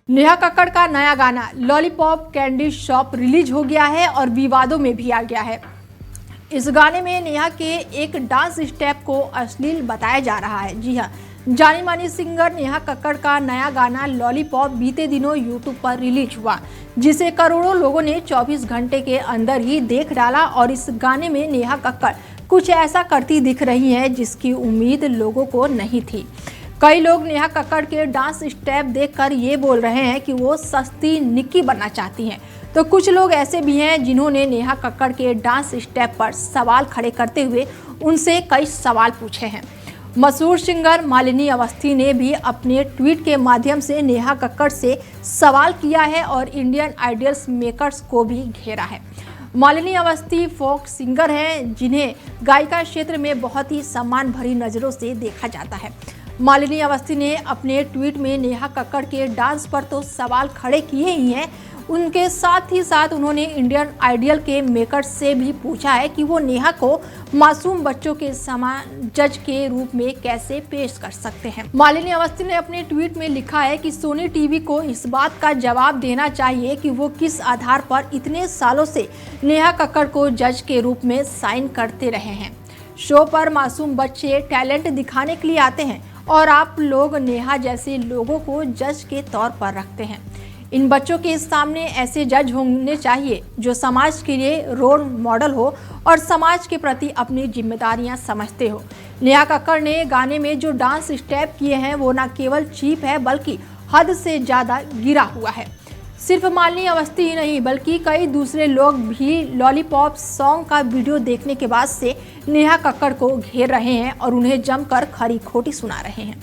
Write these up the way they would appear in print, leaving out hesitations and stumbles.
नेहा कक्कड़ का नया गाना लॉलीपॉप कैंडी शॉप रिलीज हो गया है और विवादों में भी आ गया है। इस गाने में नेहा के एक डांस स्टेप को अश्लील बताया जा रहा है। जी हां, जानी मानी सिंगर नेहा कक्कड़ का नया गाना लॉलीपॉप बीते दिनों यूट्यूब पर रिलीज हुआ, जिसे करोड़ों लोगों ने 24 घंटे के अंदर ही देख डाला। और इस गाने में नेहा कक्कड़ कुछ ऐसा करती दिख रही है जिसकी उम्मीद लोगों को नहीं थी। कई लोग नेहा कक्कड़ के डांस स्टेप देखकर ये बोल रहे हैं कि वो सस्ती निक्की बनना चाहती हैं, तो कुछ लोग ऐसे भी हैं जिन्होंने नेहा कक्कड़ के डांस स्टेप पर सवाल खड़े करते हुए उनसे कई सवाल पूछे हैं। मशहूर सिंगर मालिनी अवस्थी ने भी अपने ट्वीट के माध्यम से नेहा कक्कड़ से सवाल किया है और इंडियन आइडल्स मेकर्स को भी घेरा है। मालिनी अवस्थी फोक सिंगर हैं जिन्हें गायिका क्षेत्र में बहुत ही सम्मान भरी नज़रों से देखा जाता है। मालिनी अवस्थी ने अपने ट्वीट में नेहा कक्कड़ के डांस पर तो सवाल खड़े किए ही हैं, उनके साथ ही साथ उन्होंने इंडियन आइडल के मेकर्स से भी पूछा है कि वो नेहा को मासूम बच्चों के समान जज के रूप में कैसे पेश कर सकते हैं। मालिनी अवस्थी ने अपने ट्वीट में लिखा है कि सोनी टीवी को इस बात का जवाब देना चाहिए कि वो किस आधार पर इतने सालों से नेहा कक्कड़ को जज के रूप में साइन करते रहे हैं। शो पर मासूम बच्चे टैलेंट दिखाने के लिए आते हैं और आप लोग नेहा जैसे लोगों को जज के तौर पर रखते हैं। इन बच्चों के सामने ऐसे जज होने चाहिए जो समाज के लिए रोल मॉडल हो और समाज के प्रति अपनी जिम्मेदारियां समझते हो। नेहा कक्कड़ ने गाने में जो डांस स्टेप किए हैं वो न केवल चीप है बल्कि हद से ज़्यादा गिरा हुआ है। सिर्फ मालिनी अवस्थी ही नहीं बल्कि कई दूसरे लोग भी लॉलीपॉप सॉन्ग का वीडियो देखने के बाद से नेहा कक्कड़ को घेर रहे हैं और उन्हें जमकर खरी खोटी सुना रहे हैं।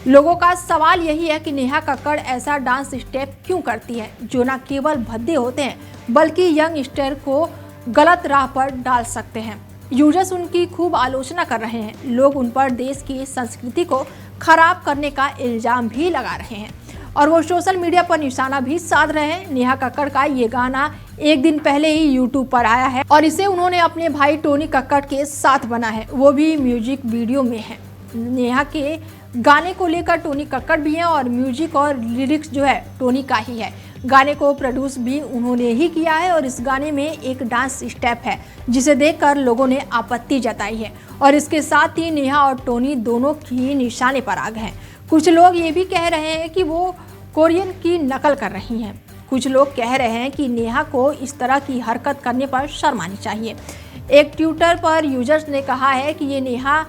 लोगों का सवाल यही है कि नेहा कक्कड़ ऐसा डांस स्टेप क्यों करती है जो न केवल भद्दे होते हैं बल्कि यंग स्टार को गलत राह पर डाल सकते हैं। यूजर्स उनकी खूब आलोचना कर रहे हैं। लोग उन पर देश की संस्कृति को खराब करने का इल्जाम भी लगा रहे हैं और वो सोशल मीडिया पर निशाना भी साध रहे हैं। नेहा कक्कड़ का ये गाना एक दिन पहले ही यूट्यूब पर आया है और इसे उन्होंने अपने भाई टोनी कक्कड़ के साथ बना है, वो भी म्यूजिक वीडियो में है। नेहा के गाने को लेकर टोनी कक्कड़ भी हैं और म्यूजिक और लिरिक्स जो है टोनी का ही है। गाने को प्रोड्यूस भी उन्होंने ही किया है और इस गाने में एक डांस स्टेप है जिसे देखकर लोगों ने आपत्ति जताई है और इसके साथ ही नेहा और टोनी दोनों ही निशाने पर आ गए हैं। कुछ लोग ये भी कह रहे हैं कि वो कोरियन की नकल कर रही हैं। कुछ लोग कह रहे हैं कि नेहा को इस तरह की हरकत करने पर शर्म आनी चाहिए। एक ट्विटर पर यूजर्स ने कहा है कि ये नेहा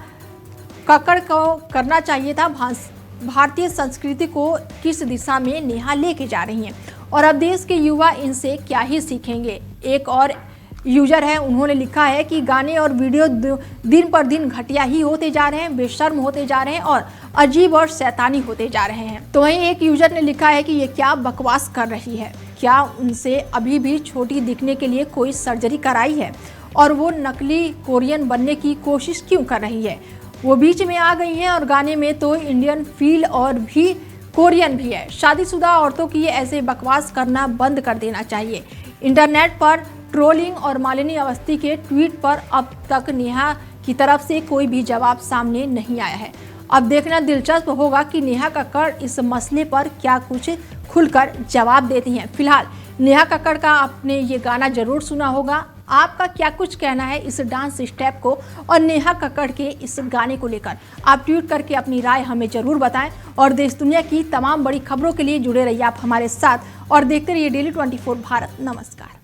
कक्कड़ को करना चाहिए था। भारतीय संस्कृति को किस दिशा में नेहा लेके जा रही हैं और अब देश के युवा इनसे क्या ही सीखेंगे। एक और यूजर है, उन्होंने लिखा है कि गाने और वीडियो दिन पर दिन घटिया ही होते जा रहे हैं, बेशर्म होते जा रहे हैं और अजीब और शैतानी होते जा रहे हैं। तो वहीं एक यूजर ने लिखा है कि ये क्या बकवास कर रही है, क्या उनसे अभी भी छोटी दिखने के लिए कोई सर्जरी कराई है और वो नकली कोरियन बनने की कोशिश क्यों कर रही है। वो बीच में आ गई हैं और गाने में तो इंडियन फील और भी कोरियन भी है। शादीशुदा औरतों की ऐसे बकवास करना बंद कर देना चाहिए। इंटरनेट पर ट्रोलिंग और मालिनी अवस्थी के ट्वीट पर अब तक नेहा की तरफ से कोई भी जवाब सामने नहीं आया है। अब देखना दिलचस्प होगा कि नेहा कक्कड़ इस मसले पर क्या कुछ खुलकर जवाब देती हैं। फिलहाल नेहा कक्कड़ का आपने ये गाना जरूर सुना होगा। आपका क्या कुछ कहना है इस डांस स्टेप को और नेहा कक्कड़ के इस गाने को लेकर? आप ट्वीट करके अपनी राय हमें जरूर बताएं और देश दुनिया की तमाम बड़ी खबरों के लिए जुड़े रहिए आप हमारे साथ और देखते रहिए डेली 24 भारत। नमस्कार।